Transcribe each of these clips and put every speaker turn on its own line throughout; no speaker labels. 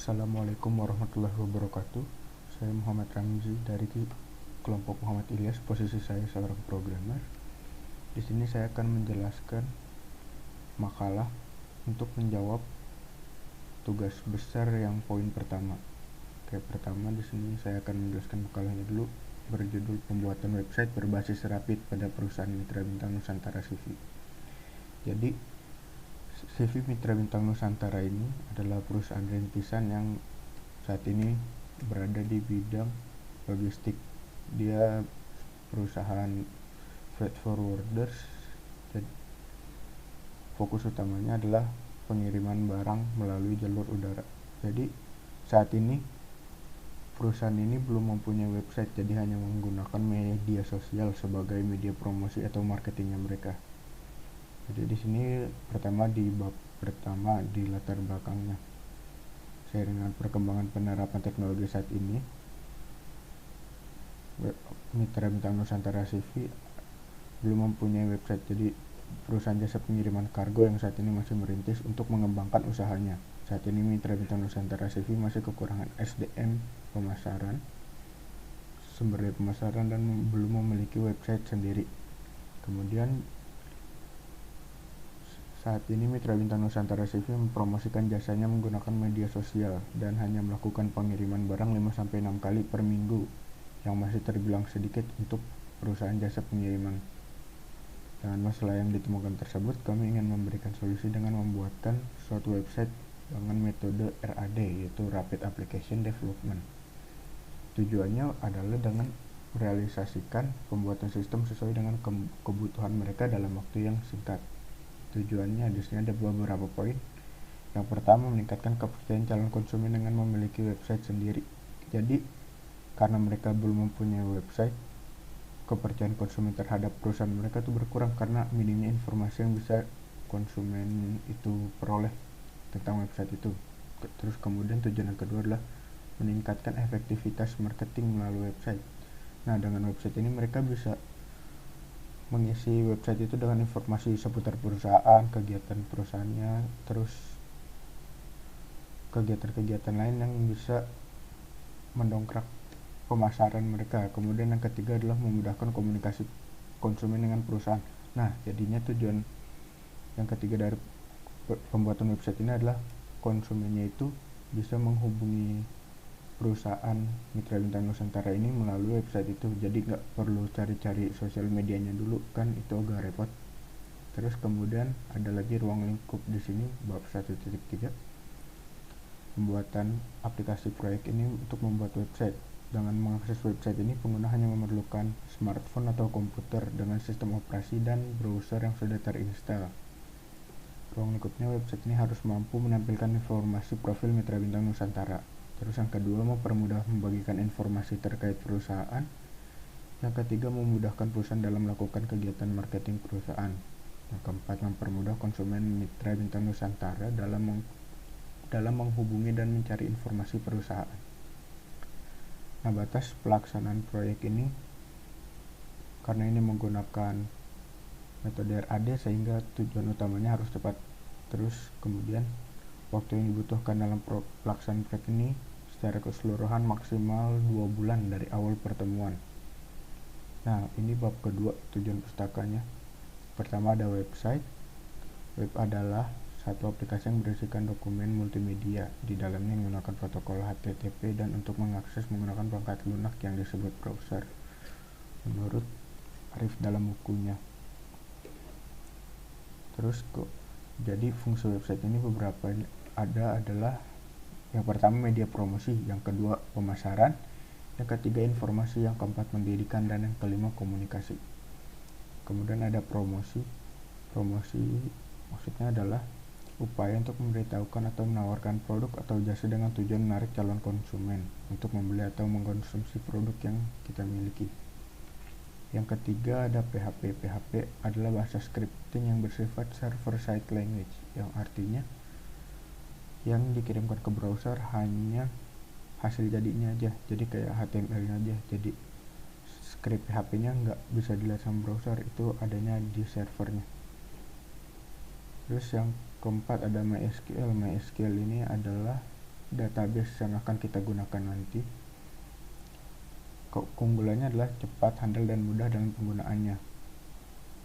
Assalamualaikum warahmatullahi wabarakatuh. Saya Muhammad Ramzi dari kelompok Muhammad Ilyas. Posisi saya seorang programmer. Di sini saya akan menjelaskan makalah untuk menjawab tugas besar yang poin pertama. Pertama di sini saya akan menjelaskan makalahnya dulu, berjudul pembuatan website berbasis Rapid pada perusahaan Mitra Bintang Nusantara CV. Jadi CV Mitra Bintang Nusantara ini adalah perusahaan rintisan yang saat ini berada di bidang logistik. Dia perusahaan freight forwarders. Jadi, fokus utamanya adalah pengiriman barang melalui jalur udara. Jadi saat ini perusahaan ini belum mempunyai website, jadi hanya menggunakan media sosial sebagai media promosi atau marketingnya mereka. Jadi di sini pertama di bab pertama di latar belakangnya, seiring dengan perkembangan penerapan teknologi saat ini, Mitra Bintang Nusantara CV belum mempunyai website. Jadi perusahaan jasa pengiriman kargo yang saat ini masih merintis untuk mengembangkan usahanya. Saat ini Mitra Bintang Nusantara CV masih kekurangan SDM pemasaran, sumber daya pemasaran, dan belum memiliki website sendiri. Kemudian saat ini Mitra Bintang Nusantara CV mempromosikan jasanya menggunakan media sosial dan hanya melakukan pengiriman barang 5-6 kali per minggu, yang masih terbilang sedikit untuk perusahaan jasa pengiriman. Dengan masalah yang ditemukan tersebut, kami ingin memberikan solusi dengan membuatkan suatu website dengan metode RAD, yaitu Rapid Application Development. Tujuannya adalah dengan merealisasikan pembuatan sistem sesuai dengan kebutuhan mereka dalam waktu yang singkat. Tujuannya di sini ada beberapa poin. Yang pertama, meningkatkan kepercayaan calon konsumen dengan memiliki website sendiri. Jadi karena mereka belum mempunyai website, kepercayaan konsumen terhadap perusahaan mereka itu berkurang karena minimnya informasi yang bisa konsumen itu peroleh tentang website itu. Terus kemudian tujuan yang kedua adalah meningkatkan efektivitas marketing melalui website. Nah, dengan website ini mereka bisa mengisi website itu dengan informasi seputar perusahaan, kegiatan perusahaannya, terus kegiatan-kegiatan lain yang bisa mendongkrak pemasaran mereka. Kemudian yang ketiga adalah memudahkan komunikasi konsumen dengan perusahaan. Nah, jadinya tujuan yang ketiga dari pembuatan website ini adalah konsumennya itu bisa menghubungi perusahaan Mitra Bintang Nusantara ini melalui website itu. Jadi nggak perlu cari-cari sosial medianya dulu, kan itu agak repot. Terus kemudian ada lagi ruang lingkup di sini bab 1.3, pembuatan aplikasi proyek ini untuk membuat website. Dengan mengakses website ini, pengguna hanya memerlukan smartphone atau komputer dengan sistem operasi dan browser yang sudah terinstall. Ruang lingkupnya, website ini harus mampu menampilkan informasi profil Mitra Bintang Nusantara. Terus yang kedua, mempermudah membagikan informasi terkait perusahaan. Yang ketiga, memudahkan perusahaan dalam melakukan kegiatan marketing perusahaan. Yang keempat, mempermudah konsumen Mitra Bintang Nusantara dalam menghubungi dan mencari informasi perusahaan. Nah, batas pelaksanaan proyek ini, karena ini menggunakan metode RAD sehingga tujuan utamanya harus tepat. Terus kemudian waktu yang dibutuhkan dalam pelaksanaan proyek ini secara keseluruhan maksimal 2 bulan dari awal pertemuan. Nah, ini bab kedua, tujuan pustakanya. Pertama ada website. Web adalah satu aplikasi yang berisikan dokumen multimedia. Di dalamnya menggunakan protokol HTTP dan untuk mengakses menggunakan perangkat lunak yang disebut browser, menurut Arif dalam bukunya. Terus jadi fungsi website ini beberapa adalah yang pertama media promosi, yang kedua pemasaran, yang ketiga informasi, yang keempat pendidikan, dan yang kelima komunikasi. Kemudian ada promosi. Promosi maksudnya adalah upaya untuk memberitahukan atau menawarkan produk atau jasa dengan tujuan menarik calon konsumen untuk membeli atau mengkonsumsi produk yang kita miliki. Yang ketiga ada PHP. PHP adalah bahasa scripting yang bersifat server-side language, yang artinya yang dikirimkan ke browser hanya hasil jadinya aja, jadi kayak HTML-nya aja. Jadi script PHP-nya nggak bisa dilihat sama browser, itu adanya di servernya. Terus yang keempat ada MySQL. MySQL ini adalah database yang akan kita gunakan nanti. Keunggulannya adalah cepat, handal, dan mudah dalam penggunaannya.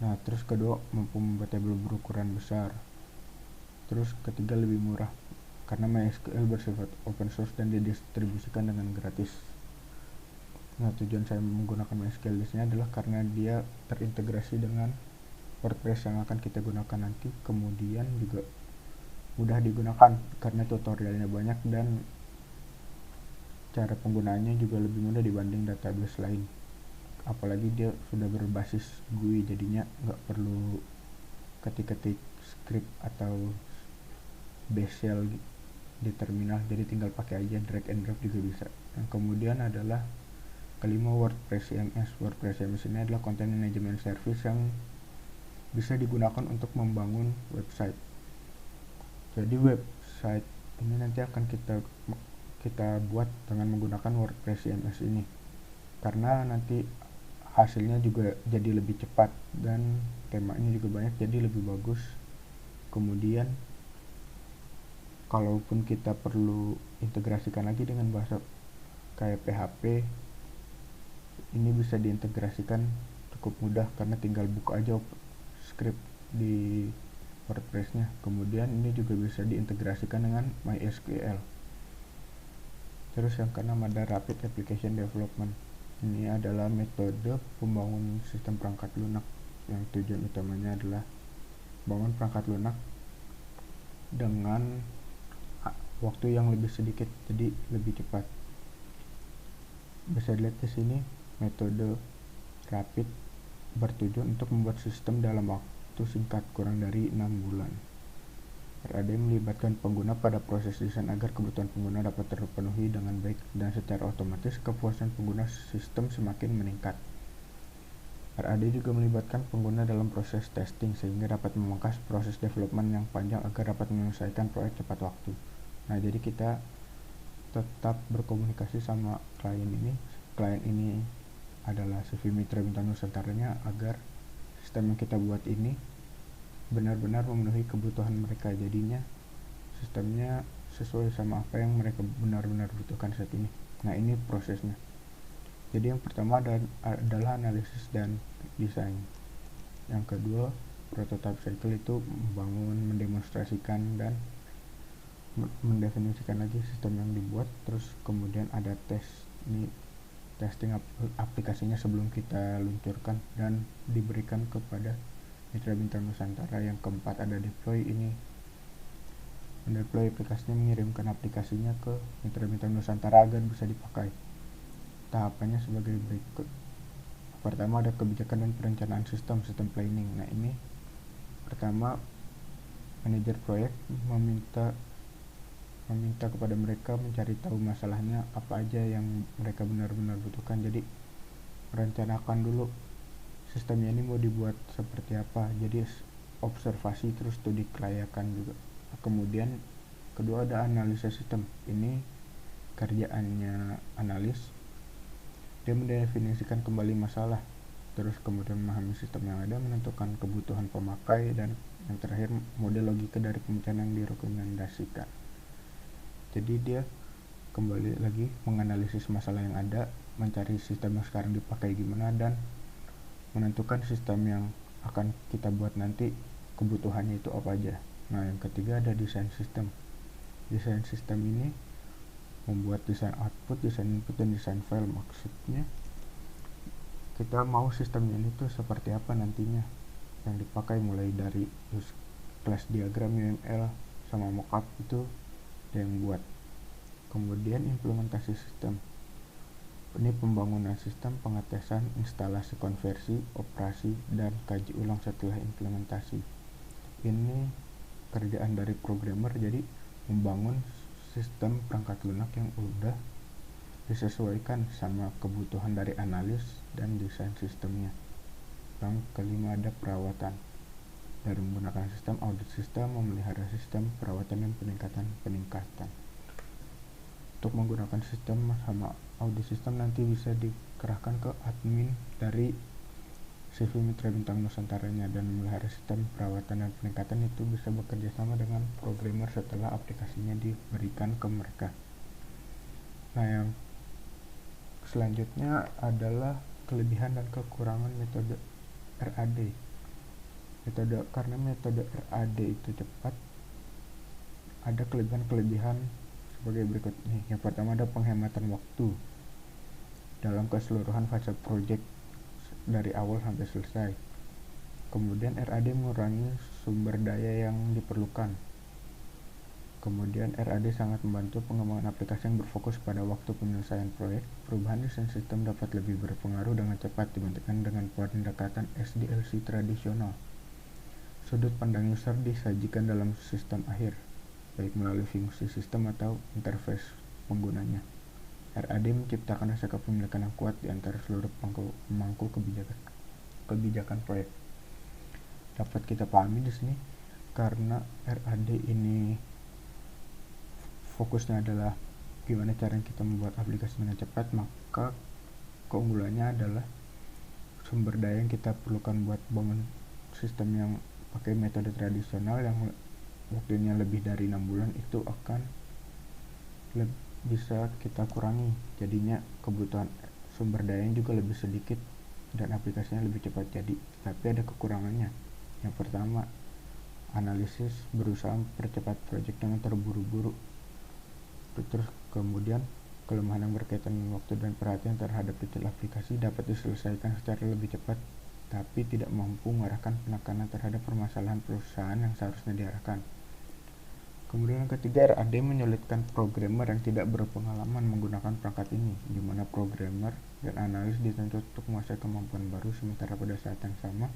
Nah, terus kedua, mampu membuat tabel berukuran besar. Terus ketiga, lebih murah karena MySQL bersifat open source dan didistribusikan dengan gratis. Nah, tujuan saya menggunakan MySQL di sini adalah karena dia terintegrasi dengan WordPress yang akan kita gunakan nanti. Kemudian juga mudah digunakan karena tutorialnya banyak dan cara penggunaannya juga lebih mudah dibanding database lain. Apalagi dia sudah berbasis GUI, jadinya nggak perlu ketik-ketik script atau bash shell di terminal, jadi tinggal pakai aja, drag and drop juga bisa. Yang kemudian adalah kelima, WordPress CMS. WordPress CMS ini adalah content management service yang bisa digunakan untuk membangun website. Jadi website ini nanti akan kita buat dengan menggunakan WordPress CMS ini, karena nanti hasilnya juga jadi lebih cepat dan temanya juga banyak, jadi lebih bagus. Kemudian kalaupun kita perlu integrasikan lagi dengan bahasa kayak PHP, ini bisa diintegrasikan cukup mudah karena tinggal buka aja script di WordPress-nya. Kemudian ini juga bisa diintegrasikan dengan MySQL. Terus yang keenam ada Rapid Application Development. Ini adalah metode pembangunan sistem perangkat lunak yang tujuan utamanya adalah bangun perangkat lunak dengan waktu yang lebih sedikit, jadi lebih cepat. Bisa dilihat di sini, metode Rapid bertujuan untuk membuat sistem dalam waktu singkat, kurang dari 6 bulan. RAD melibatkan pengguna pada proses desain agar kebutuhan pengguna dapat terpenuhi dengan baik dan secara otomatis kepuasan pengguna sistem semakin meningkat. RAD juga melibatkan pengguna dalam proses testing sehingga dapat memangkas proses development yang panjang agar dapat menyelesaikan proyek tepat waktu. Nah, jadi kita tetap berkomunikasi sama klien ini. Klien ini adalah CV Mitra Bintang Nusantaranya agar sistem yang kita buat ini benar-benar memenuhi kebutuhan mereka, jadinya sistemnya sesuai sama apa yang mereka benar-benar butuhkan saat ini. Nah, ini prosesnya. Jadi yang pertama adalah analisis dan desain. Yang kedua, prototype cycle, itu membangun, mendemonstrasikan, dan mendefinisikan lagi sistem yang dibuat. Terus kemudian ada tes, ini testing aplikasinya sebelum kita luncurkan dan diberikan kepada Mitra Bintang Nusantara. Yang keempat ada deploy, ini mendeploy aplikasinya, mengirimkan aplikasinya ke Mitra Bintang Nusantara agar bisa dipakai. Tahapannya sebagai berikut. Pertama ada kebijakan dan perencanaan sistem planning. Nah, ini pertama manajer proyek meminta kepada mereka mencari tahu masalahnya apa aja yang mereka benar-benar butuhkan. Jadi merencanakan dulu sistemnya ini mau dibuat seperti apa, jadi observasi terus studi kelayakan juga. Kemudian kedua ada analisa sistem. Ini kerjaannya analis, dia mendefinisikan kembali masalah, terus kemudian memahami sistem yang ada, menentukan kebutuhan pemakai, dan yang terakhir model logika dari pemecahan yang direkomendasikan. Jadi dia kembali lagi menganalisis masalah yang ada, mencari sistem yang sekarang dipakai gimana, dan menentukan sistem yang akan kita buat nanti kebutuhannya itu apa aja. Nah, yang ketiga ada desain sistem. Desain sistem ini membuat desain output, desain input, dan desain file. Maksudnya kita mau sistemnya ini tuh seperti apa nantinya yang dipakai, mulai dari class diagram, UML, sama mockup, itu yang buat. Kemudian implementasi sistem, ini pembangunan sistem, pengetesan, instalasi, konversi, operasi, dan kaji ulang setelah implementasi. Ini kerjaan dari programmer, jadi membangun sistem perangkat lunak yang udah disesuaikan sama kebutuhan dari analis dan desain sistemnya. Yang kelima ada perawatan, dari menggunakan sistem, audit sistem, memelihara sistem, perawatan, dan peningkatan. Untuk menggunakan sistem sama audit sistem nanti bisa dikerahkan ke admin dari CV Mitra Bintang Nusantaranya dan memelihara sistem perawatan dan peningkatan itu bisa bekerja sama dengan programmer setelah aplikasinya diberikan ke mereka. Nah, yang selanjutnya adalah kelebihan dan kekurangan metode RAD. Karena metode RAD itu cepat, ada kelebihan-kelebihan sebagai berikut nih. Yang pertama ada penghematan waktu dalam keseluruhan fase project dari awal sampai selesai. Kemudian RAD mengurangi sumber daya yang diperlukan. Kemudian RAD sangat membantu pengembangan aplikasi yang berfokus pada waktu penyelesaian proyek. Perubahan desain sistem dapat lebih berpengaruh dengan cepat dibandingkan dengan pendekatan SDLC tradisional. Sudut pandang user disajikan dalam sistem akhir, baik melalui fungsi sistem atau interface penggunanya. RAD menciptakan rasa kepemilikan yang kuat di antara seluruh pemangku kebijakan proyek. Dapat kita pahami di sini karena RAD ini fokusnya adalah gimana cara kita membuat aplikasi dengan cepat, maka keunggulannya adalah sumber daya yang kita perlukan buat bangun sistem yang pakai metode tradisional yang waktunya lebih dari 6 bulan itu akan bisa kita kurangi. Jadinya kebutuhan sumber daya juga lebih sedikit dan aplikasinya lebih cepat jadi. Tapi ada kekurangannya. Yang pertama, analisis berusaha mempercepat proyek dengan terburu-buru. Terus kemudian kelemahan yang berkaitan dengan waktu dan perhatian terhadap detail aplikasi dapat diselesaikan secara lebih cepat, tapi tidak mampu mengarahkan penekanan terhadap permasalahan perusahaan yang seharusnya diarahkan. Kemudian yang ketiga, RAD menyulitkan programmer yang tidak berpengalaman menggunakan perangkat ini, di mana programmer dan analis dituntut untuk menguasai kemampuan baru, sementara pada saat yang sama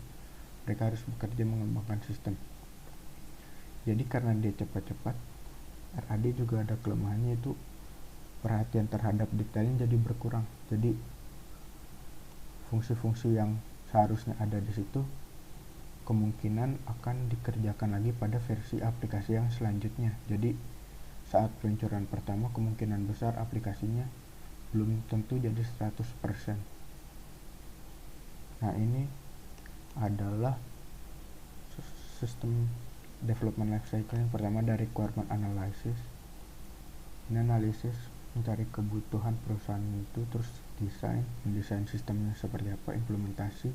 mereka harus bekerja mengembangkan sistem. Jadi karena dia cepat-cepat, RAD juga ada kelemahannya, itu perhatian terhadap detailnya jadi berkurang. Jadi fungsi-fungsi yang seharusnya ada di situ kemungkinan akan dikerjakan lagi pada versi aplikasi yang selanjutnya. Jadi saat peluncuran pertama kemungkinan besar aplikasinya belum tentu jadi 100%. Nah, ini adalah sistem development lifecycle. Yang pertama dari requirement analysis. Ini analisis mencari kebutuhan perusahaan itu, terus mendesain sistemnya seperti apa, implementasi,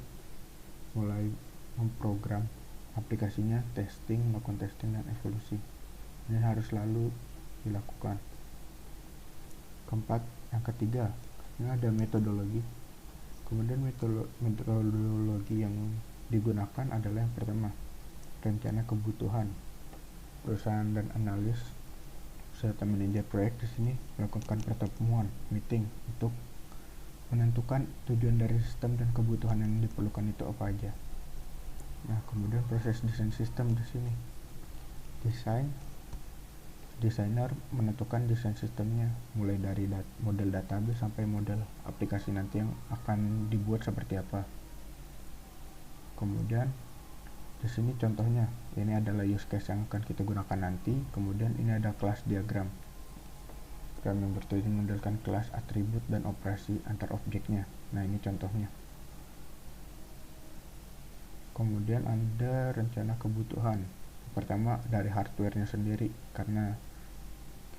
mulai memprogram aplikasinya, melakukan testing dan evolusi. Ini harus selalu dilakukan. Yang ketiga, ini ada metodologi. Kemudian metodologi yang digunakan adalah yang pertama, rencana kebutuhan. Perusahaan dan analis serta manajer proyek di sini melakukan pertemuan meeting untuk menentukan tujuan dari sistem dan kebutuhan yang diperlukan itu apa aja. Nah, kemudian proses desain sistem di sini. Desainer menentukan desain sistemnya mulai dari model database sampai model aplikasi nanti yang akan dibuat seperti apa. Kemudian di sini contohnya, ini adalah use case yang akan kita gunakan nanti. Kemudian ini ada kelas diagram yang bertujuan memodelkan kelas, atribut, dan operasi antar objeknya. Nah, ini contohnya. Kemudian ada rencana kebutuhan. Pertama dari hardware-nya sendiri, karena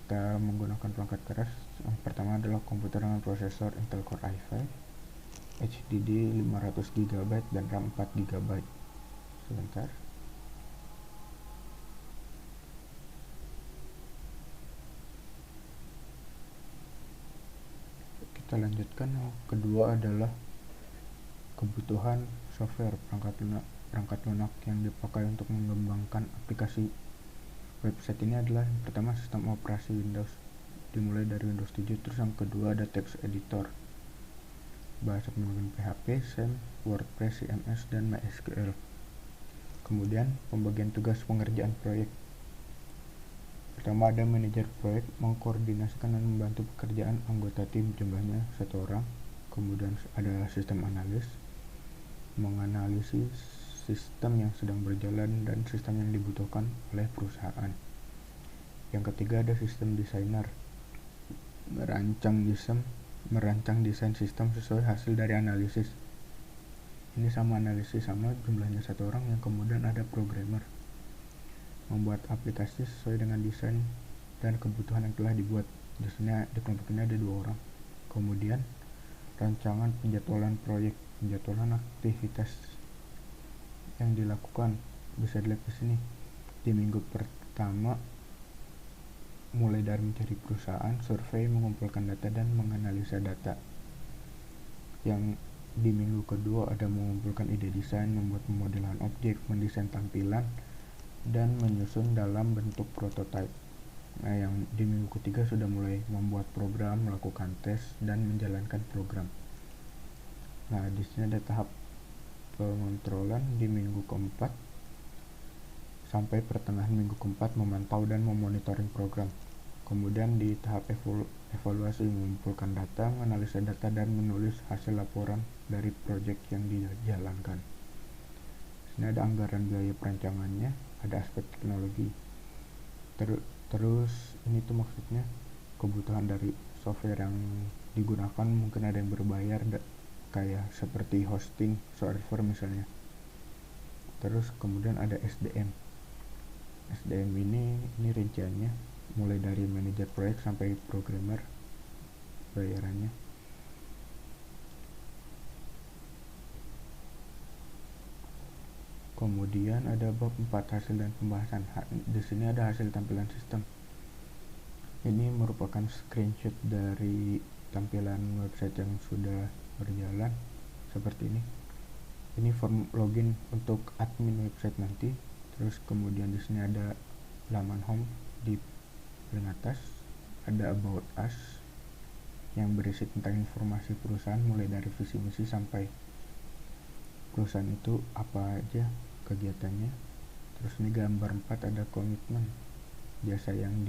kita menggunakan perangkat keras. Yang pertama adalah komputer dengan prosesor Intel Core i5, HDD 500GB dan RAM 4GB. Sebentar. Kita lanjutkan. Yang kedua adalah kebutuhan software, perangkat lunak yang dipakai untuk mengembangkan aplikasi website. Ini adalah yang pertama sistem operasi Windows, dimulai dari Windows 7. Terus yang kedua ada text editor, bahasa pemrograman PHP, SAM, WordPress, CMS, dan MySQL. Kemudian pembagian tugas pengerjaan proyek. Pertama ada manajer proyek, mengkoordinasikan dan membantu pekerjaan anggota tim, jumlahnya 1 orang. Kemudian ada sistem analis, menganalisis sistem yang sedang berjalan dan sistem yang dibutuhkan oleh perusahaan. Yang ketiga ada sistem desainer, merancang desain sistem sesuai hasil dari analisis. Ini sama analisis sama jumlahnya 1 orang, yang kemudian ada programmer membuat aplikasi sesuai dengan desain dan kebutuhan yang telah dibuat. Di sini di kelompok ini ada 2 orang. Kemudian rancangan penjadwalan proyek, penjadwalan aktivitas yang dilakukan bisa dilihat di sini. Di minggu pertama mulai dari mencari perusahaan, survei, mengumpulkan data, dan menganalisa data. Yang di minggu kedua ada mengumpulkan ide desain, membuat pemodelan objek, mendesain tampilan, dan menyusun dalam bentuk prototipe. Nah, yang di minggu ketiga sudah mulai membuat program, melakukan tes, dan menjalankan program. Nah, di sini ada tahap pengontrolan di minggu keempat sampai pertengahan minggu keempat, memantau dan memonitoring program. Kemudian di tahap evaluasi, mengumpulkan data, menganalisa data, dan menulis hasil laporan dari proyek yang dijalankan. Sini ada anggaran biaya perancangannya, ada aspek teknologi. Terus ini tuh maksudnya kebutuhan dari software yang digunakan, mungkin ada yang berbayar kayak seperti hosting server misalnya. Terus kemudian ada SDM. SDM ini rinciannya mulai dari manajer proyek sampai programmer bayarannya. Kemudian ada bab 4, hasil dan pembahasan. Di sini ada hasil tampilan sistem. Ini merupakan screenshot dari tampilan website yang sudah berjalan seperti ini. Ini form login untuk admin website nanti. Terus kemudian di sini ada laman home di paling atas, ada about us yang berisi tentang informasi perusahaan mulai dari visi misi sampai perusahaan itu apa aja kegiatannya. Terus ini gambar 4 ada komitmen jasa yang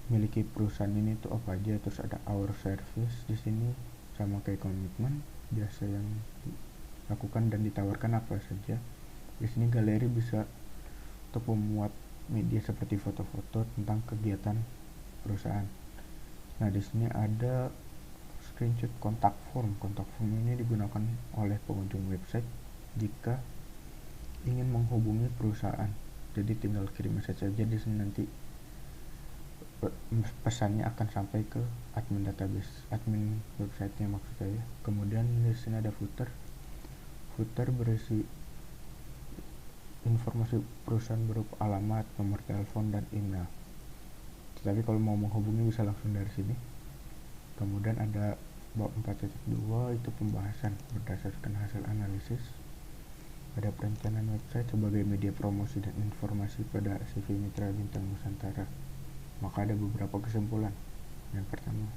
dimiliki perusahaan ini tuh apa aja. Terus ada our service di sini sama kayak komitmen, jasa yang dilakukan dan ditawarkan apa saja. Di sini galeri bisa untuk memuat media seperti foto-foto tentang kegiatan perusahaan. Nah, di sini ada screenshot kontak form. Kontak form ini digunakan oleh pengunjung website jika ingin menghubungi perusahaan. Jadi tinggal kirim message saja. Di sini nanti pesannya akan sampai ke admin database, admin websitenya maksud saya. Kemudian di sini ada footer. Footer berisi informasi perusahaan berupa alamat, nomor telepon, dan email. Tetapi kalau mau menghubungi bisa langsung dari sini. Kemudian ada bab 4.2 itu pembahasan berdasarkan hasil analisis. Ada perencanaan website sebagai media promosi dan informasi pada CV Mitra Bintang Nusantara. Maka ada beberapa kesimpulan. Yang pertama,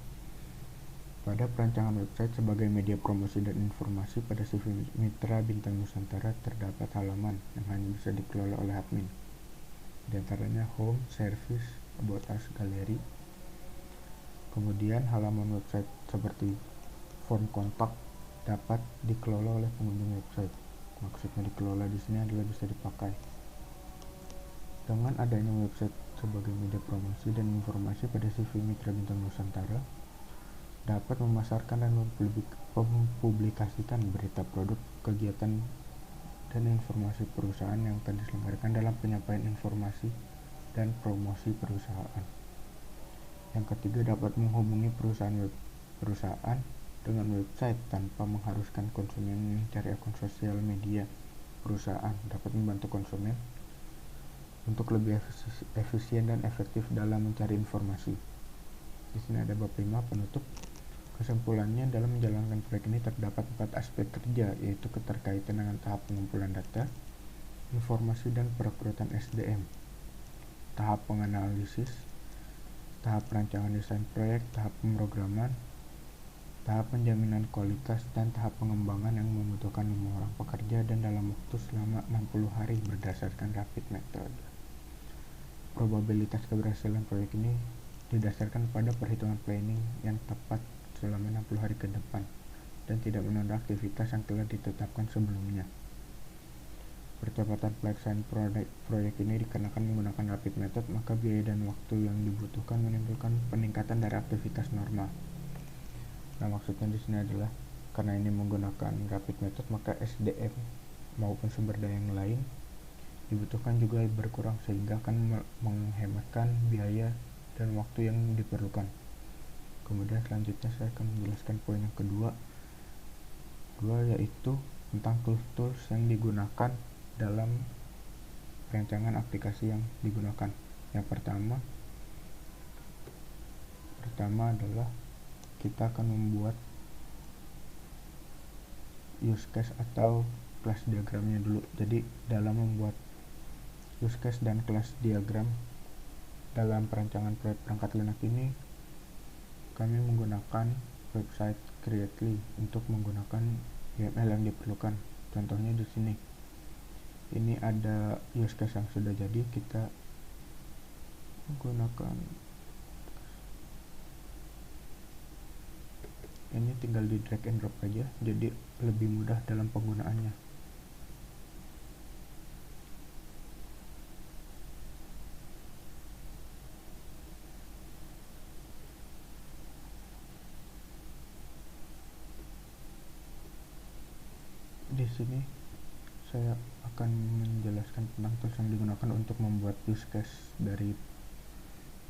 pada perancangan website sebagai media promosi dan informasi pada CV Mitra Bintang Nusantara terdapat halaman yang hanya bisa dikelola oleh admin. Di antaranya home, service, about us, galeri. Kemudian halaman website seperti form kontak dapat dikelola oleh pengunjung website. Maksudnya dikelola di sini adalah bisa dipakai. Dengan adanya website sebagai media promosi dan informasi pada CV Mitra Bintang Nusantara, dapat memasarkan dan mempublikasikan berita produk, kegiatan, dan informasi perusahaan yang akan diselenggarakan dalam penyampaian informasi dan promosi perusahaan. Yang ketiga, dapat menghubungi perusahaan dengan website tanpa mengharuskan konsumen mencari akun sosial media perusahaan. Dapat membantu konsumen untuk lebih efisien dan efektif dalam mencari informasi. Di sini ada bab 5 penutup. Kesimpulannya, dalam menjalankan proyek ini terdapat 4 aspek kerja, yaitu keterkaitan dengan tahap pengumpulan data, informasi dan perekrutan SDM, tahap penganalisis, tahap perancangan desain proyek, tahap pemrograman, tahap penjaminan kualitas, dan tahap pengembangan yang membutuhkan 5 orang pekerja dan dalam waktu selama 60 hari berdasarkan rapid method. Probabilitas keberhasilan proyek ini didasarkan pada perhitungan planning yang tepat selama 60 hari ke depan dan tidak menunda aktivitas yang telah ditetapkan sebelumnya. Percepatan pelaksanaan proyek ini dikarenakan menggunakan rapid method, maka biaya dan waktu yang dibutuhkan menimbulkan peningkatan dari aktivitas normal. Nah, maksudnya di sini adalah Karena ini menggunakan rapid method, maka SDM maupun sumber daya yang lain dibutuhkan juga berkurang, sehingga akan menghematkan biaya dan waktu yang diperlukan. Kemudian selanjutnya saya akan menjelaskan poin yang kedua, yaitu tentang tools-tools yang digunakan dalam perancangan aplikasi yang digunakan. Yang pertama adalah kita akan membuat use case atau class diagramnya dulu. Jadi dalam membuat use case dan class diagram dalam perancangan proyek perangkat lunak ini, kami menggunakan website Creately untuk menggunakan UML yang diperlukan. Contohnya di sini, ini ada use case yang sudah jadi, kita menggunakan ini, tinggal di drag and drop aja, jadi lebih mudah dalam penggunaannya. Di sini saya akan menjelaskan tentang tools yang digunakan untuk membuat use case dari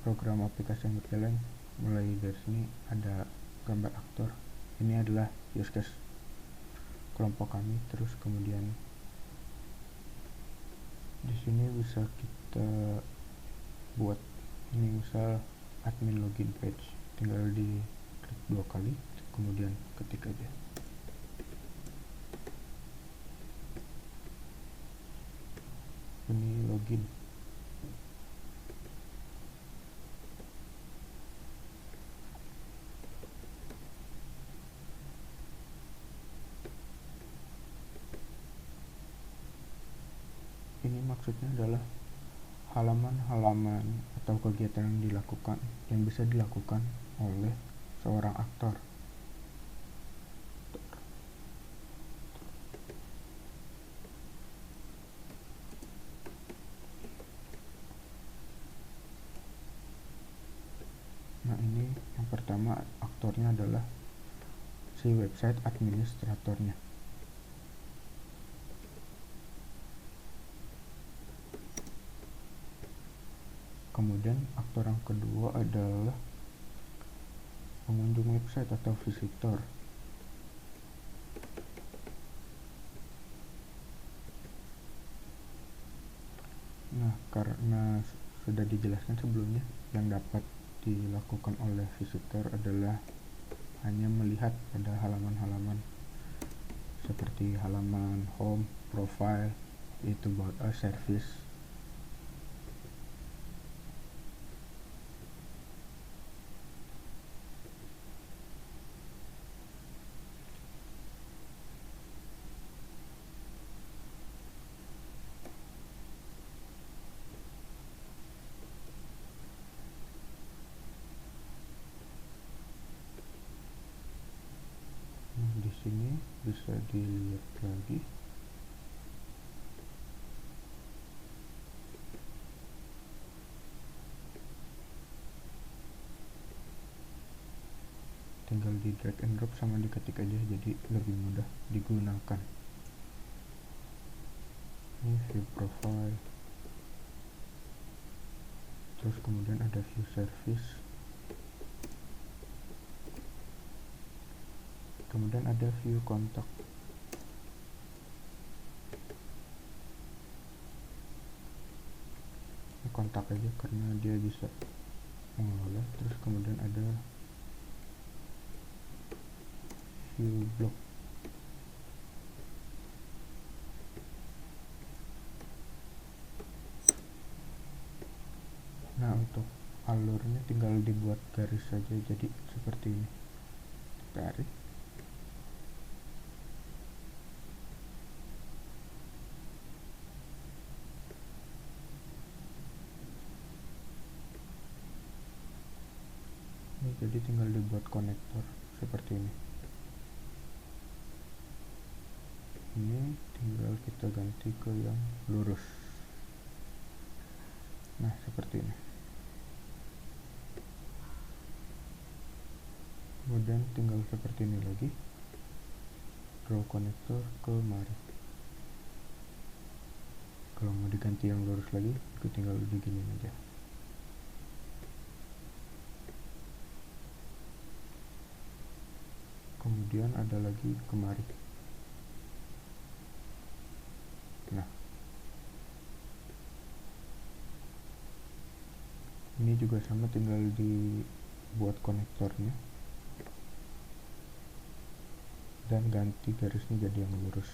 program aplikasi yang berjalan. Mulai dari sini ada gambar aktor, ini adalah use case kelompok kami. Terus kemudian di sini bisa kita buat ini, misal admin login page, tinggal di klik 2 kali, kemudian ketik aja. Ini login. Ini maksudnya adalah halaman-halaman atau kegiatan yang bisa dilakukan oleh seorang aktor. Nah, ini yang pertama, aktornya adalah si website administratornya. Kemudian aktor yang kedua adalah pengunjung website atau visitor. Nah, karena sudah dijelaskan sebelumnya, yang dapat dilakukan oleh visitor adalah hanya melihat pada halaman-halaman seperti halaman home, profile, itu about a service. Di sini bisa dilihat lagi, tinggal di drag and drop sama diketik aja, jadi lebih mudah digunakan. Ini view profile, terus kemudian ada view service, kemudian ada view kontak. Kontak aja karena dia bisa mengelola. Terus kemudian ada view blog. Nah, untuk alurnya tinggal dibuat garis saja, jadi seperti ini, tarik. Jadi tinggal dibuat konektor seperti ini. Ini tinggal kita ganti ke yang lurus. Nah, seperti ini. Kemudian tinggal seperti ini lagi. draw konektor ke mari. Kalau mau diganti yang lurus lagi, aku tinggal diginin aja. Kemudian ada lagi kemari. Nah, ini juga sama, tinggal dibuat konektornya dan ganti garisnya jadi yang lurus.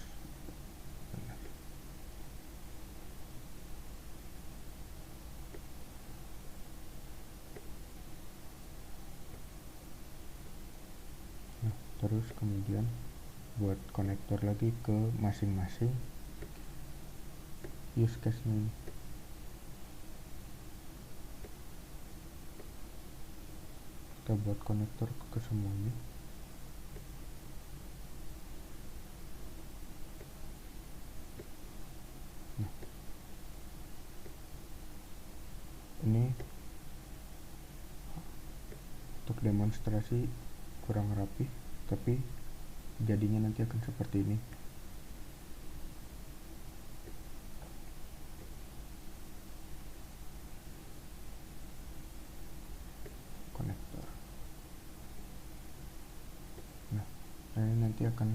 Nah, terus kemudian buat konektor lagi ke masing-masing use case-nya ini. Kita buat konektor ke semuanya. Nah, ini untuk demonstrasi kurang rapi, tapi jadinya nanti akan seperti ini. Konektor. Nah, ini nanti akan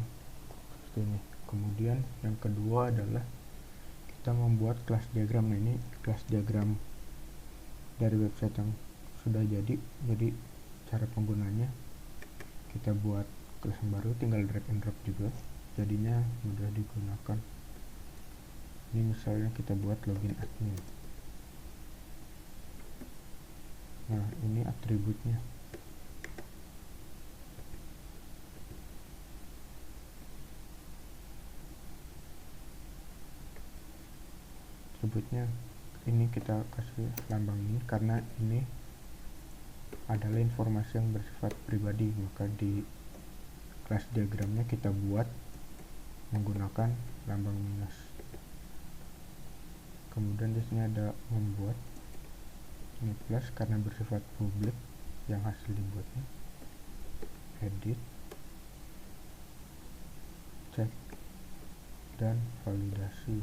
seperti ini. Kemudian yang kedua adalah kita membuat kelas diagram. Nah, ini kelas diagram dari website yang sudah jadi cara penggunanya kita buat kelas yang baru, tinggal drag and drop juga, jadinya mudah digunakan. Ini misalnya kita buat login admin. Nah, ini atributnya. Atributnya ini kita kasih lambang ini karena ini adalah informasi yang bersifat pribadi, maka di kelas diagramnya kita buat menggunakan lambang minus. Kemudian di sini ada membuat, ini plus karena bersifat publik yang hasil dibuatnya, edit, cek, dan validasi.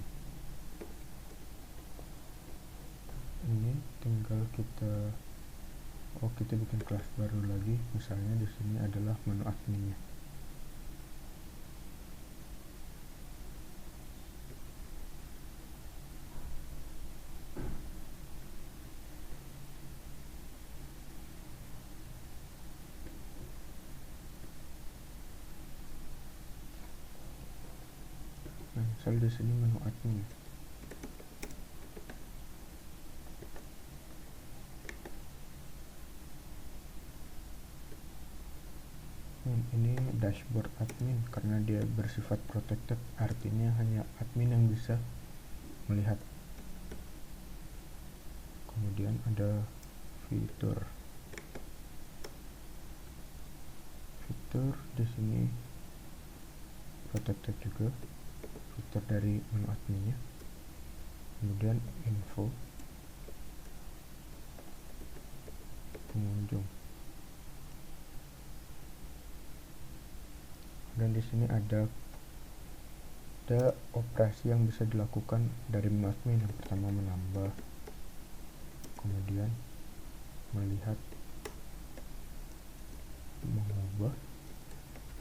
Ini tinggal kita bikin kelas baru lagi, misalnya di sini adalah menu adminnya. Nah, misalnya di sini menu admin. Ini dashboard admin karena dia bersifat protected, artinya hanya admin yang bisa melihat. Kemudian ada fitur di sini protected juga, fitur dari menu adminnya. Kemudian info pengunjung, dan di sini ada operasi yang bisa dilakukan dari menu admin. Yang pertama menambah, kemudian melihat, mengubah,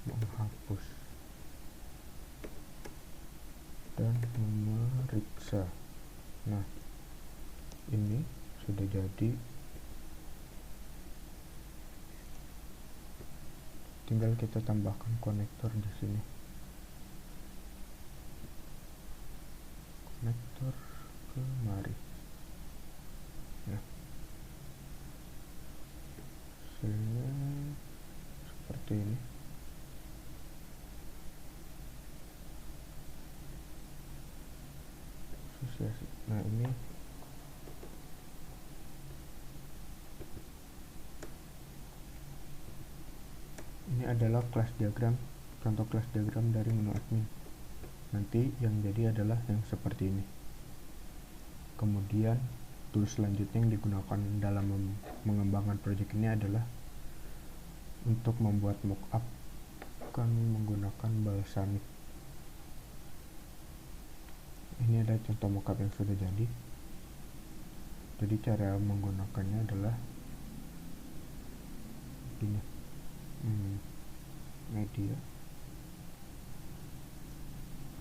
menghapus, dan memeriksa. Nah, ini sudah jadi, tinggal kita tambahkan konektor di sini. Konektor ke mari. Nah, hasilnya seperti ini. Nah, ini adalah kelas diagram, contoh kelas diagram dari menu admin. Nanti yang jadi adalah yang seperti ini. Kemudian tools selanjutnya yang digunakan dalam mengembangkan project ini adalah untuk membuat mockup kami menggunakan Balsamiq. Ini ada contoh mockup yang sudah jadi. Jadi cara menggunakannya adalah ini, media.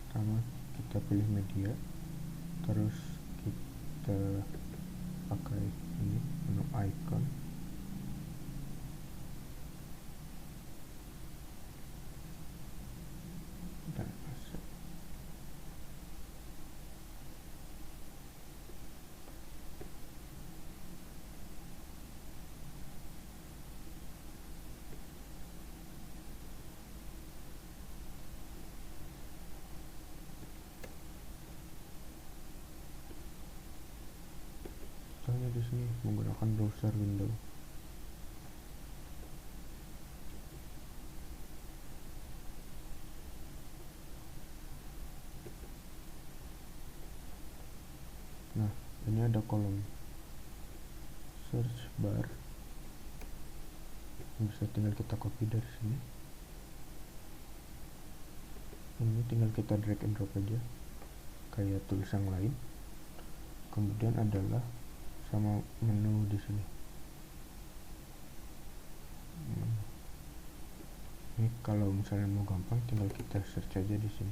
Pertama kita pilih media, terus kita pakai ini menu icon, dan masuk. Misalnya di sini menggunakan browser window. Nah, ini ada kolom search bar. Bisa tinggal kita copy dari sini. Ini tinggal kita drag and drop aja, kayak tulis yang lain. Kemudian adalah sama menu di sini. Ini kalau misalnya mau gampang, tinggal kita search aja di sini.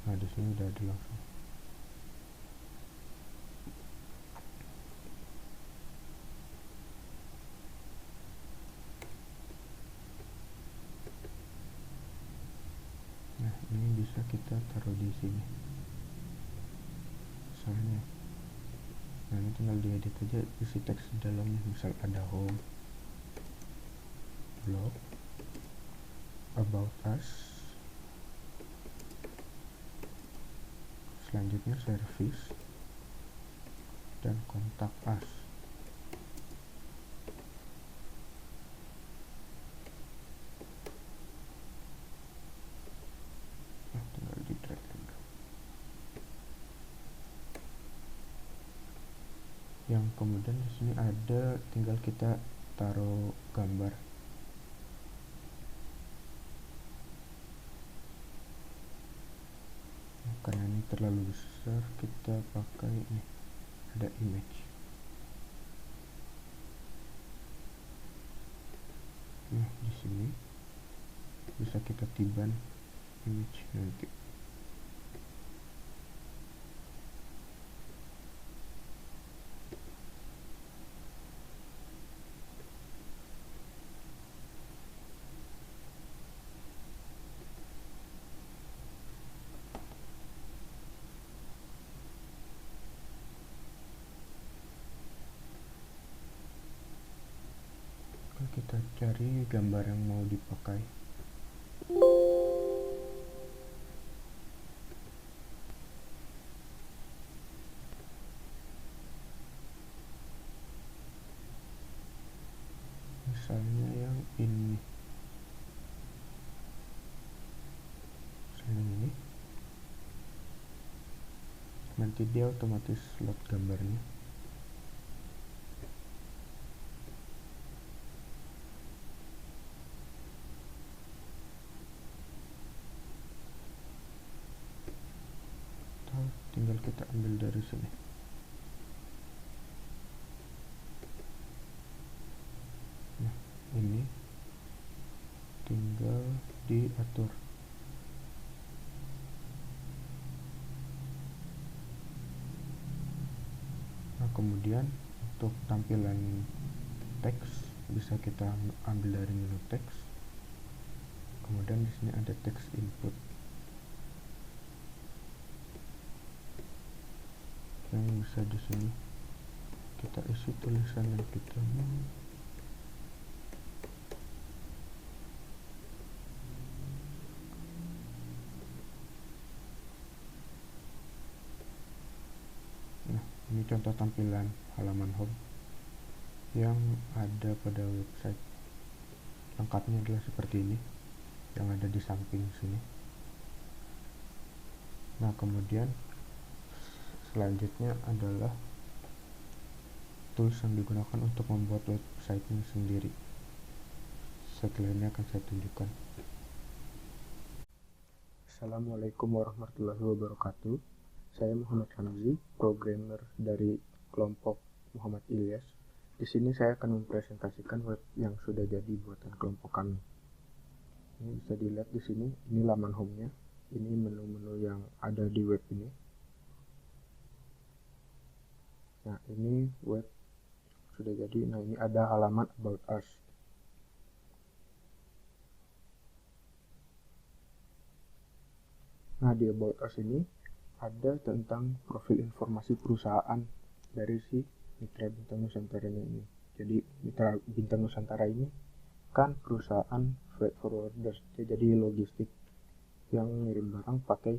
Nah, di sini udah ada langsung. Nah, ini bisa kita taruh di sini. Misalnya, nah ini tinggal diedit aja isi teks di dalamnya. Misal ada home, blog, about us, selanjutnya service, dan kontak us. Nah, tinggal di drag and drop. Yang kemudian di sini ada, tinggal kita taruh gambar. Karena ini terlalu besar, kita pakai ini, ada image. Nah, di sini bisa kita tiban image nanti. Kita cari gambar yang mau dipakai. Misalnya yang ini. Misalnya ini. Nanti dia otomatis load gambarnya. Tinggal kita ambil dari sini. Nah, ini tinggal diatur. Nah, kemudian untuk tampilan teks bisa kita ambil dari menu teks. Kemudian di sini ada text input. Yang bisa di sini kita isi tulisan yang kita mau. Nah, ini contoh tampilan halaman home yang ada pada website. Lengkapnya adalah seperti ini, yang ada di samping sini. Nah, kemudian selanjutnya adalah tools yang digunakan untuk membuat websitenya sendiri. setelah ini akan saya tunjukkan. Assalamualaikum warahmatullahi wabarakatuh. Saya Muhammad Hamzi, programmer dari kelompok Muhammad Ilyas. Di sini saya akan mempresentasikan web yang sudah jadi buatan kelompok kami. Ini bisa dilihat di sini, ini laman home-nya. Ini menu-menu yang ada di web ini. Nah, ini web sudah jadi. Nah, ini ada halaman About Us. Nah, di About Us ini ada tentang profil informasi perusahaan dari si Mitra Bintang Nusantara ini. Jadi Mitra Bintang Nusantara ini kan perusahaan freight forwarders, jadi logistik yang ngirim barang pakai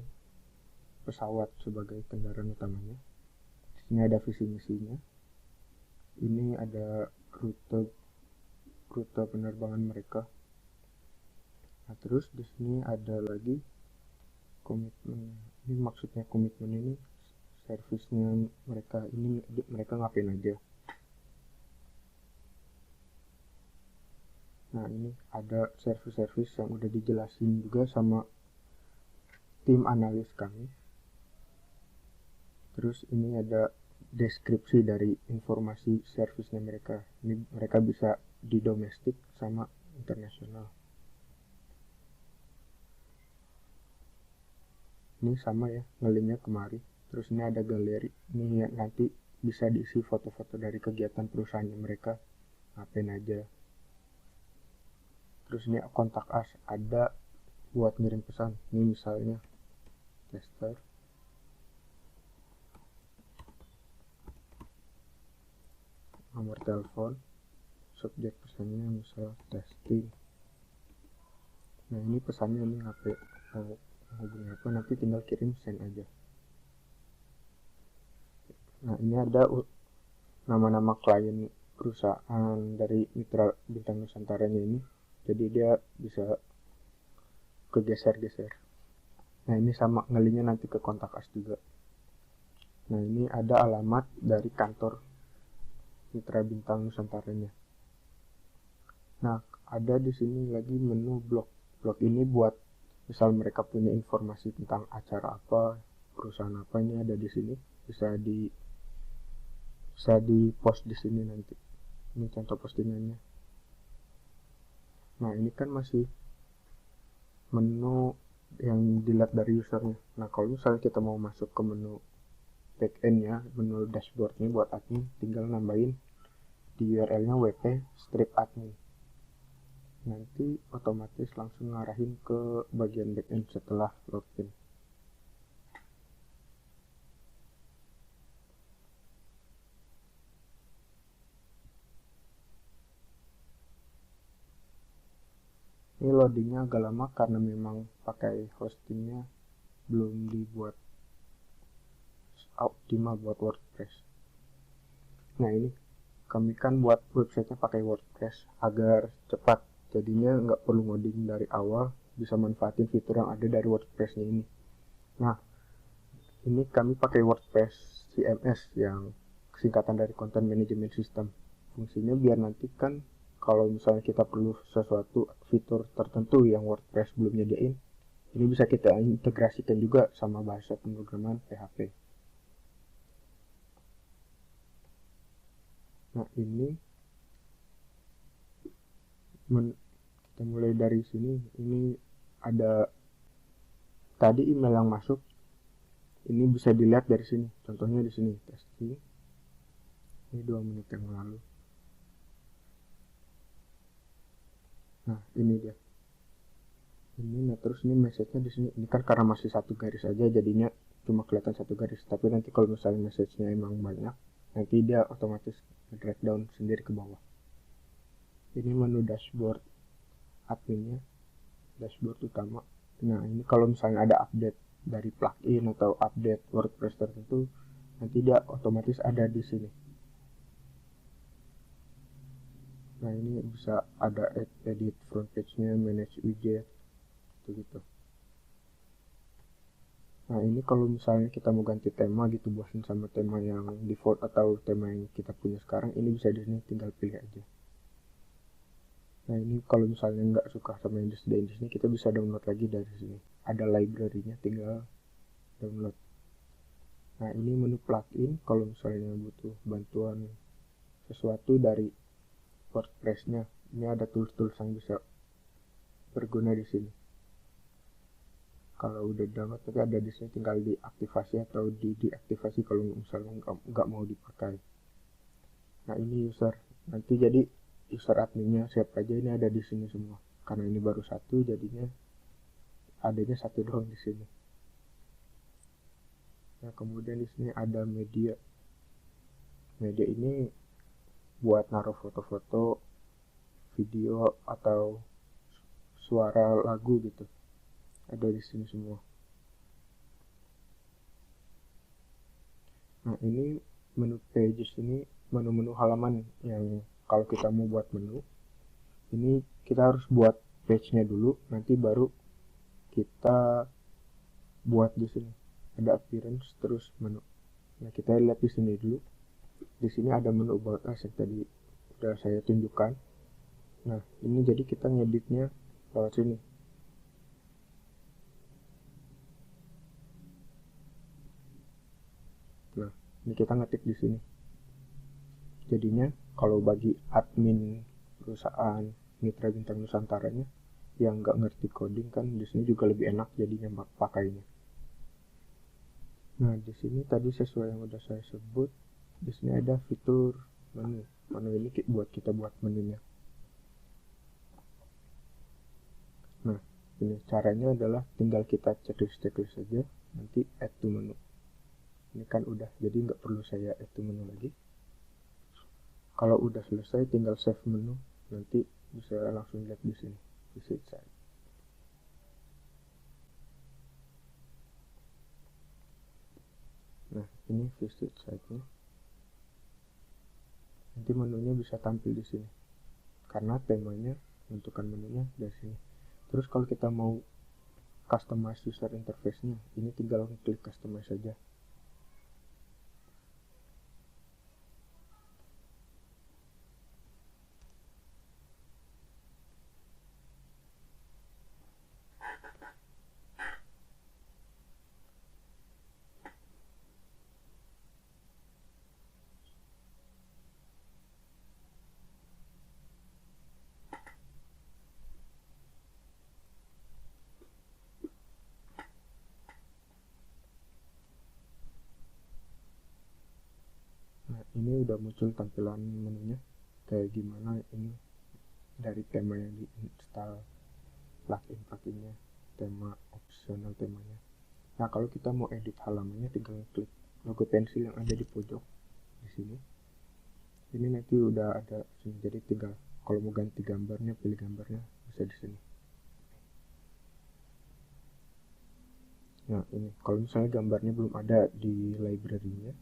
pesawat sebagai kendaraan utamanya. Di sini ada visi misinya. Ini ada rute penerbangan mereka. Nah, terus di sini ada lagi komitmen. Ini maksudnya komitmen ini servisnya mereka, ini mereka ngapain aja. Nah, ini ada servis-servis yang udah dijelasin juga sama tim analis kami. Terus ini ada deskripsi dari informasi servisnya mereka. Ini mereka bisa di domestik sama internasional. Ini sama ya, ngelimnya kemari. Terus ini ada galeri. Ini nanti bisa diisi foto-foto dari kegiatan perusahaannya mereka, ngapain aja. Terus ini kontak us, ada buat ngirim pesan. Ini misalnya tester. Nomor telepon. Subjek pesannya misal testing. Nah, ini pesannya ini HP hubungi apa, nanti tinggal kirim send aja. Nah, ini ada nama-nama klien perusahaan dari Mitra Bintang Nusantaranya ini. Jadi dia bisa kegeser-geser. Nah, ini sama ngelinya nanti ke kontak us juga. Nah, ini ada alamat dari kantor Mitra Bintang Nusantaranya. Nah, ada di sini lagi menu blog. Blog ini buat misal mereka punya informasi tentang acara apa, perusahaan apa, ini ada di sini. Bisa di post di sini nanti. Ini contoh postingannya. Nah, ini kan masih menu yang dilihat dari usernya. Nah, kalau misalnya kita mau masuk ke menu backend-nya, menu dashboard-nya buat admin, tinggal nambahin di URL-nya wp strip admin. Nanti otomatis langsung ngarahin ke bagian backend setelah login. Ini loadingnya agak lama karena memang pakai hostingnya belum dibuat optimal buat WordPress. Nah, ini kami kan buat websitenya pakai WordPress agar cepat, jadinya nggak perlu ngoding dari awal, bisa manfaatin fitur yang ada dari WordPress-nya ini. Nah, ini kami pakai WordPress CMS yang singkatan dari Content Management System. Fungsinya biar nanti kan kalau misalnya kita perlu sesuatu fitur tertentu yang WordPress belum nyediain, ini bisa kita integrasikan juga sama bahasa pemrograman PHP. Nah, ini kita mulai dari sini. Ini ada tadi email yang masuk. Ini bisa dilihat dari sini. Contohnya di sini testing. Ini 2 menit yang lalu. Nah, ini dia. Nah, terus ini message-nya di sini. Ini kan karena masih satu garis aja, jadinya cuma kelihatan satu garis. Tapi nanti kalau misalnya message-nya emang banyak, nanti dia otomatis drag down sendiri ke bawah. Ini menu dashboard adminnya, dashboard utama. Nah, ini kalau misalnya ada update dari plugin atau update WordPress tertentu, nanti dia otomatis ada di sini. Nah, ini bisa ada edit front page-nya, manage widget, gitu. Nah, ini kalau misalnya kita mau ganti tema gitu, bosan sama tema yang default atau tema yang kita punya sekarang, ini bisa di sini tinggal pilih aja. Nah ini kalau misalnya nggak suka sama yang disediain di sini, kita bisa download lagi dari sini. Ada library-nya, tinggal download. Nah ini menu plugin, kalau misalnya butuh bantuan sesuatu dari WordPress-nya, ini ada tools-tools yang bisa berguna di sini. Kalau udah download nanti ada di sini, tinggal diaktifasi atau diaktifasi kalau misalnya nggak mau dipakai. Nah ini user, nanti jadi user adminnya siapa aja ini ada di sini semua. Karena ini baru satu, jadinya adanya satu doang di sini. Nah kemudian di sini ada media. Media ini buat naruh foto-foto, video atau suara lagu gitu. Ada di sini semua. Nah ini menu pages, ini menu-menu halaman yang kalau kita mau buat menu, ini kita harus buat page-nya dulu, nanti baru kita buat di sini. Ada appearance terus menu. Nah kita lihat di sini dulu. Di sini ada menu about us yang tadi udah saya tunjukkan. Nah ini jadi kita ngeditnya lewat sini. Nah ini kita ngetik di sini. Jadinya kalau bagi admin perusahaan Mitra Bintang Nusantaranya yang nggak ngerti coding kan di sini juga lebih enak jadinya pakainya. Nah di sini tadi sesuai yang udah saya sebut, di sini ada fitur menu. Menu ini buat kita buat menunya. Nah ini caranya adalah tinggal kita checklist saja, nanti add to menu. Ini kan udah, jadi nggak perlu saya add to menu lagi. Kalau udah selesai tinggal save menu, nanti bisa langsung lihat di sini visit site. Nah ini visit site-nya. Nanti menunya bisa tampil di sini karena temanya menentukan menunya dari sini. Terus kalau kita mau customize user interface-nya, ini tinggal klik customize saja. Nah ini udah muncul tampilan menunya kayak gimana. Ini dari tema yang diinstal, plugin-pluginnya, tema opsional temanya. Nah kalau kita mau edit halamannya tinggal klik logo pensil yang ada di pojok di sini. Ini nanti udah ada sini, jadi tinggal kalau mau ganti gambarnya, pilih gambarnya bisa di sini. Nah ini kalau misalnya gambarnya belum ada di library-nya,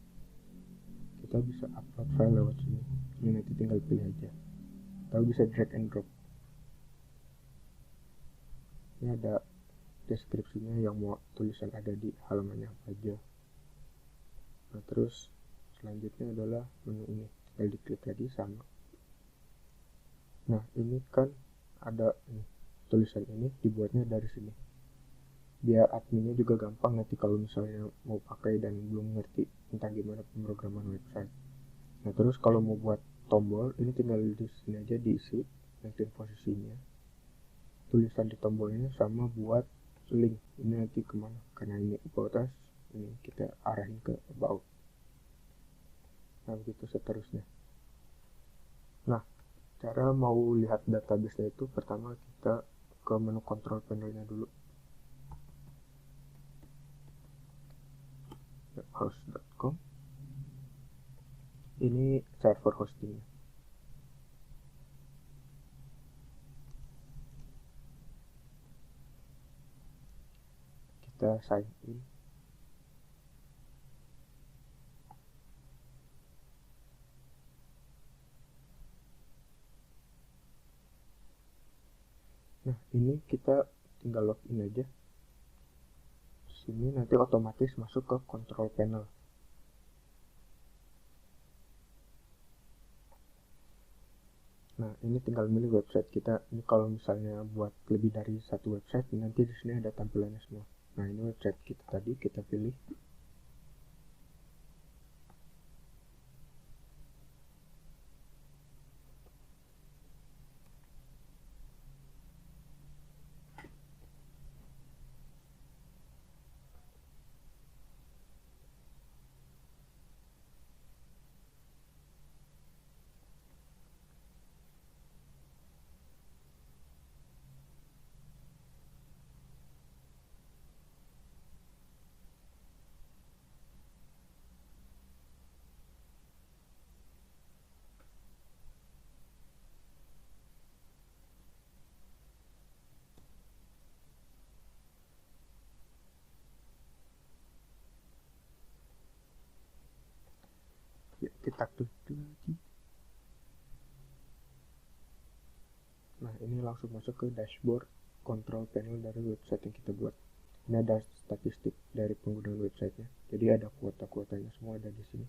kita bisa upload file lewat sini. Ini nanti tinggal pilih aja, atau bisa drag and drop. Ini ada deskripsinya yang mau tulisan ada di halamannya apa aja. Nah terus selanjutnya adalah menu ini, tinggal diklik lagi sama. Nah ini kan ada ini, tulisan ini dibuatnya dari sini biar adminnya juga gampang nanti kalau misalnya mau pakai dan belum ngerti tentang gimana pemrograman website. Nah terus kalau mau buat tombol, ini tinggal di sini aja diisi, nanti posisinya, tulisan di tombolnya, sama buat link ini nanti kemana, karena ini about us, ini kita arahin ke about. Nah begitu seterusnya. Nah cara mau lihat database itu pertama kita ke menu control panelnya dulu, host.com. Ini server hostingnya. Kita sign in. Nah ini kita tinggal login aja. Sini nanti otomatis masuk ke control panel. Nah Nah, ini tinggal milih website kita. Ini kalau misalnya buat lebih dari satu website, nanti di sini ada tampilannya semua. Nah, ini website kita tadi, kita pilih. Ya, kita klik lagi. Nah, ini langsung masuk ke dashboard control panel dari website yang kita buat. Ini ada statistik dari pengguna websitenya. Jadi ada kuota-kuotanya semua ada di sini.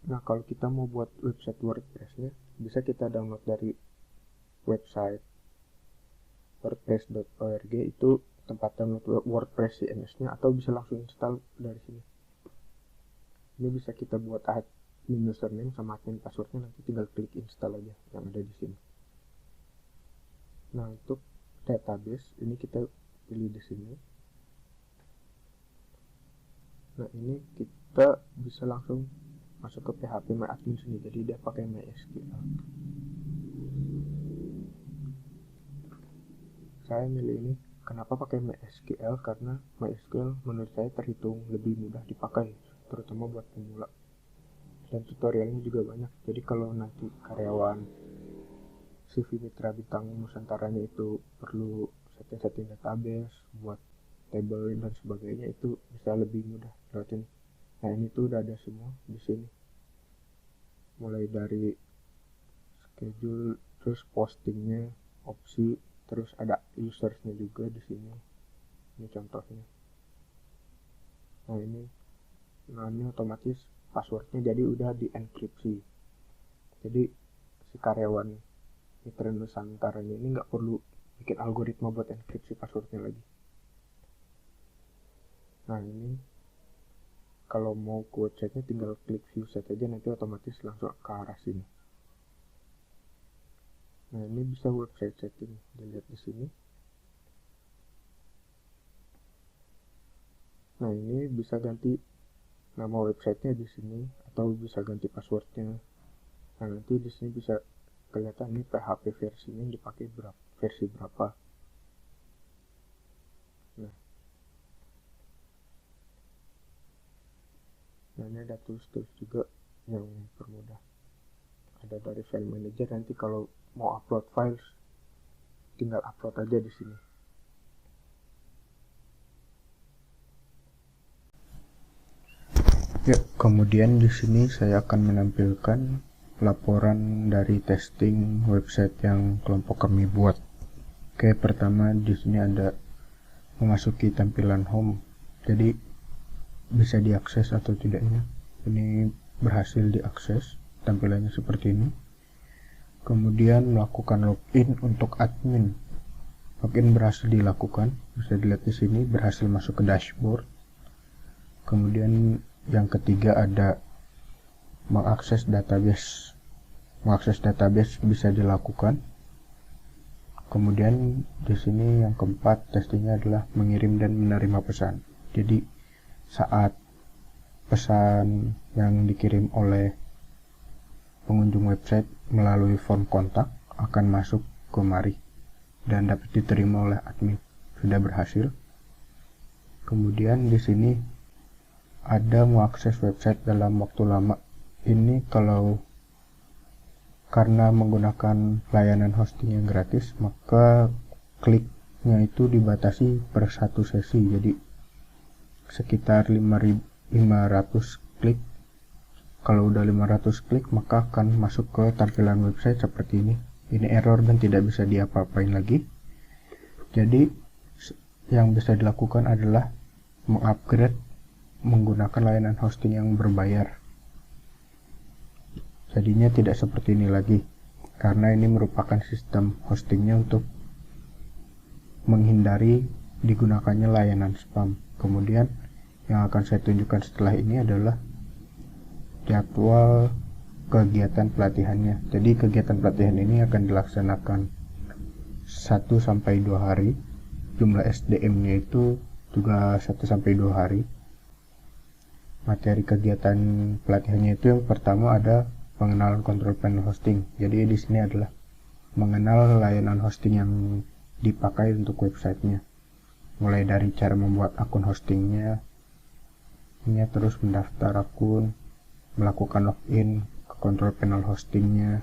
Nah, kalau kita mau buat website WordPress-nya, bisa kita download dari website wordpress.org, itu tempat download WordPress CMS-nya, atau bisa langsung install dari sini. Ini bisa kita buat admin username sama admin passwordnya, nanti tinggal klik install aja yang ada di sini. Nah, untuk database ini kita pilih di sini. Nah, ini kita bisa langsung masuk ke PHP MyAdmin sini, jadi dia pakai MySQL. Saya milih ini. Kenapa pakai MySQL? Karena MySQL menurut saya terhitung lebih mudah dipakai, terutama buat pemula. Dan tutorialnya juga banyak. Jadi kalau nanti karyawan CV Mitra Bintang Nusantaranya itu perlu setting-setting database, buat table dan sebagainya, itu bisa lebih mudah lewat ini. Nah, ini tuh udah ada semua di sini. Mulai dari schedule, terus postingnya, opsi, terus ada usersnya juga di sini. Ini contohnya. Nah, ini otomatis passwordnya jadi udah dienkripsi. Jadi si karyawan Mitra Nusantaranya ini nggak perlu bikin algoritma buat enkripsi passwordnya lagi. Nah, ini kalau mau ke websitenya tinggal klik view set aja, nanti otomatis langsung ke arah sini. Nah, ini bisa website setting, dilihat di sini. Nah, ini bisa ganti nama websitenya di sini, atau bisa ganti passwordnya. Nah, nanti di sini bisa kelihatan nih PHP versinya yang dipakai versi berapa. Nah, ini ada tools-tools juga yang permudah. Ada dari file manager, nanti kalau mau upload files tinggal upload aja di sini. Ya, kemudian di sini saya akan menampilkan laporan dari testing website yang kelompok kami buat. Oke, pertama di sini ada memasuki tampilan home. Jadi bisa diakses atau tidaknya. Ini berhasil diakses, tampilannya seperti ini. Kemudian melakukan login untuk admin. Login berhasil dilakukan, bisa dilihat di sini, berhasil masuk ke dashboard. Kemudian yang ketiga ada mengakses database. Mengakses database bisa dilakukan. Kemudian di sini yang keempat testingnya adalah mengirim dan menerima pesan. Jadi saat pesan yang dikirim oleh pengunjung website melalui form kontak akan masuk kemari dan dapat diterima oleh admin. Sudah berhasil. Kemudian di sini ada mengakses website dalam waktu lama. Ini kalau karena menggunakan layanan hosting yang gratis, maka kliknya itu dibatasi per satu sesi. Jadi sekitar 500 klik. Kalau udah 500 klik maka akan masuk ke tampilan website seperti ini. Ini error dan tidak bisa diapa-apain lagi. Jadi yang bisa dilakukan adalah mengupgrade menggunakan layanan hosting yang berbayar. Jadinya tidak seperti ini lagi. karena ini merupakan sistem hostingnya untuk menghindari digunakannya layanan spam. Kemudian yang akan saya tunjukkan setelah ini adalah jadwal kegiatan pelatihannya. Jadi kegiatan pelatihan ini akan dilaksanakan 1-2 hari. Jumlah SDM-nya itu juga 1-2 hari. Materi kegiatan pelatihannya itu yang pertama ada pengenalan control panel hosting. Jadi di sini adalah mengenal layanan hosting yang dipakai untuk websitenya. Mulai dari cara membuat akun hostingnya, ini terus mendaftar akun, melakukan login ke control panel hostingnya,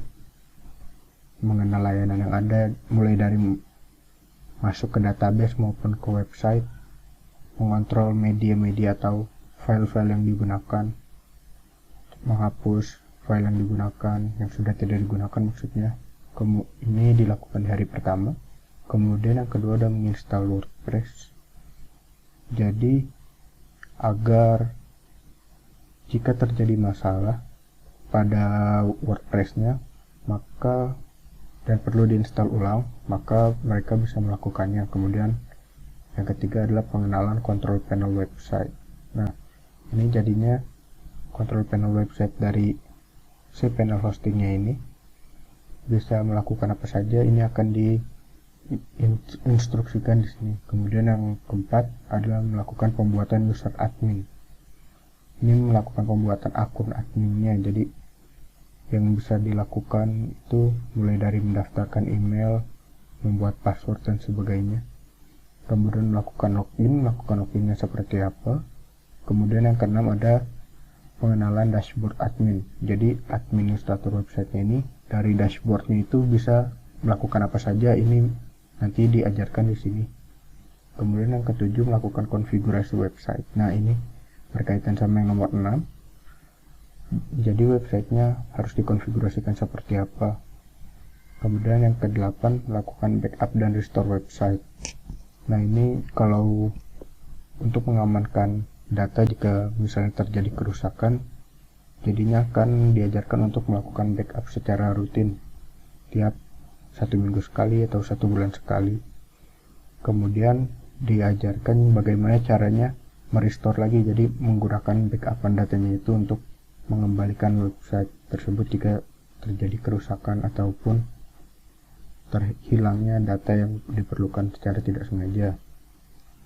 mengenal layanan yang ada, mulai dari masuk ke database maupun ke website, mengontrol media-media atau file-file yang digunakan, menghapus file yang digunakan, yang sudah tidak digunakan maksudnya. Ini dilakukan di hari pertama. Kemudian yang kedua ada menginstal WordPress. Jadi agar jika terjadi masalah pada WordPress-nya dan perlu diinstal ulang, maka mereka bisa melakukannya. Kemudian yang ketiga adalah pengenalan control panel website. Nah, ini jadinya control panel website dari si panel hostingnya ini bisa melakukan apa saja. Ini akan diinstruksikan di sini. Kemudian yang keempat adalah melakukan pembuatan user admin. Ini melakukan pembuatan akun adminnya. Jadi yang bisa dilakukan itu mulai dari mendaftarkan email, membuat password dan sebagainya. Kemudian melakukan loginnya seperti apa. Kemudian yang keenam ada pengenalan dashboard admin. Jadi administrator websitenya ini dari dashboardnya itu bisa melakukan apa saja, ini nanti diajarkan di sini. Kemudian yang ketujuh melakukan konfigurasi website. Nah, ini berkaitan sama yang nomor 6. Jadi websitenya harus dikonfigurasikan seperti apa. Kemudian yang ke-8 melakukan backup dan restore website. Nah, ini kalau untuk mengamankan data jika misalnya terjadi kerusakan, jadinya akan diajarkan untuk melakukan backup secara rutin tiap 1 minggu sekali atau 1 bulan sekali. Kemudian diajarkan bagaimana caranya merestore lagi, jadi menggunakan backupan datanya itu untuk mengembalikan website tersebut jika terjadi kerusakan ataupun terhilangnya data yang diperlukan secara tidak sengaja.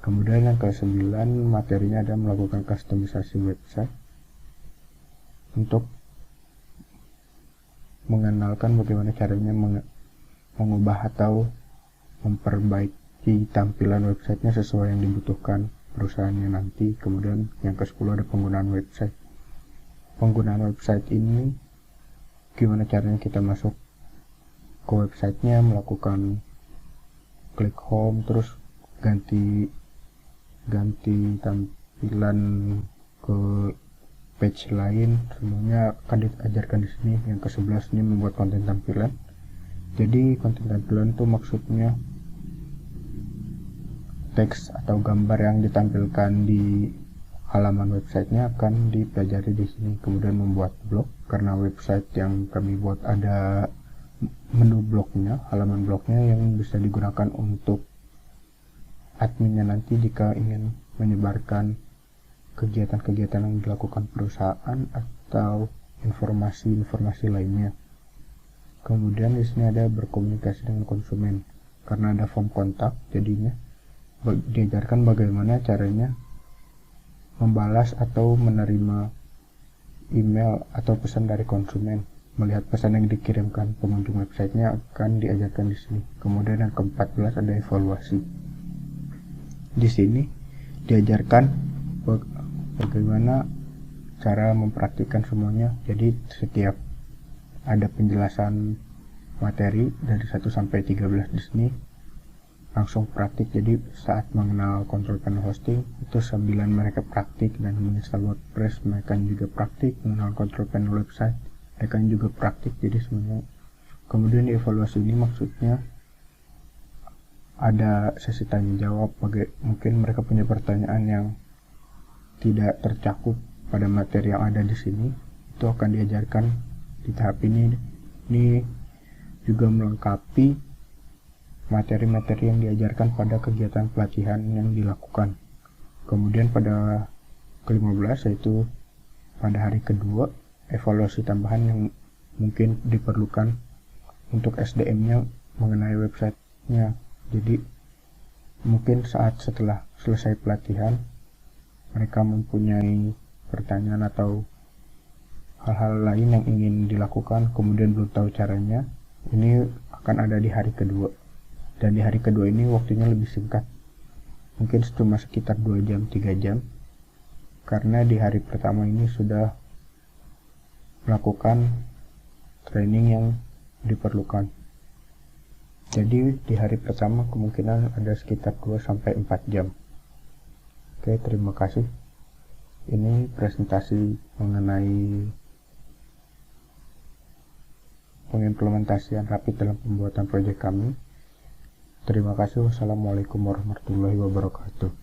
Kemudian yang ke-9 materinya ada melakukan customisasi website untuk mengenalkan bagaimana caranya mengubah atau memperbaiki tampilan websitenya sesuai yang dibutuhkan perusahaannya nanti. Kemudian yang ke-10 ada penggunaan website. Penggunaan website ini gimana caranya kita masuk ke websitenya, melakukan klik home, terus ganti tampilan ke page lain, semuanya akan diajarkan di sini. Yang ke-11 ini membuat konten tampilan. Jadi konten tampilan itu maksudnya teks atau gambar yang ditampilkan di halaman websitenya akan dipelajari di sini. Kemudian membuat blog, karena website yang kami buat ada menu blognya, halaman blognya yang bisa digunakan untuk adminnya nanti jika ingin menyebarkan kegiatan-kegiatan yang dilakukan perusahaan atau informasi-informasi lainnya. Kemudian di sini ada berkomunikasi dengan konsumen, karena ada form kontak, jadinya diajarkan bagaimana caranya membalas atau menerima email atau pesan dari konsumen. Melihat pesan yang dikirimkan pengunjung websitenya akan diajarkan di sini. Kemudian yang ke-14 ada evaluasi. Di sini diajarkan bagaimana cara mempraktikkan semuanya. Jadi setiap ada penjelasan materi dari 1 sampai 13 di sini langsung praktik. Jadi saat mengenal control panel hosting itu sambilan mereka praktik, dan menginstal WordPress mereka juga praktik, mengenal control panel website mereka juga praktik, jadi semuanya. Kemudian di evaluasi ini maksudnya ada sesi tanya jawab, mungkin mereka punya pertanyaan yang tidak tercakup pada materi yang ada di sini, itu akan diajarkan di tahap ini. Ini juga melengkapi materi-materi yang diajarkan pada kegiatan pelatihan yang dilakukan. Kemudian pada ke-15 yaitu pada hari kedua, evaluasi tambahan yang mungkin diperlukan untuk SDM-nya mengenai website-nya. Jadi mungkin setelah selesai pelatihan mereka mempunyai pertanyaan atau hal-hal lain yang ingin dilakukan kemudian belum tahu caranya, ini akan ada di hari kedua. Dan di hari kedua ini waktunya lebih singkat, mungkin cuma sekitar 2 jam 3 jam, karena di hari pertama ini sudah melakukan training yang diperlukan. Jadi di hari pertama kemungkinan ada sekitar 2-4 jam. Oke, terima kasih. Ini presentasi mengenai pengimplementasian Rapid dalam pembuatan proyek kami. Terima kasih. Wassalamualaikum warahmatullahi wabarakatuh.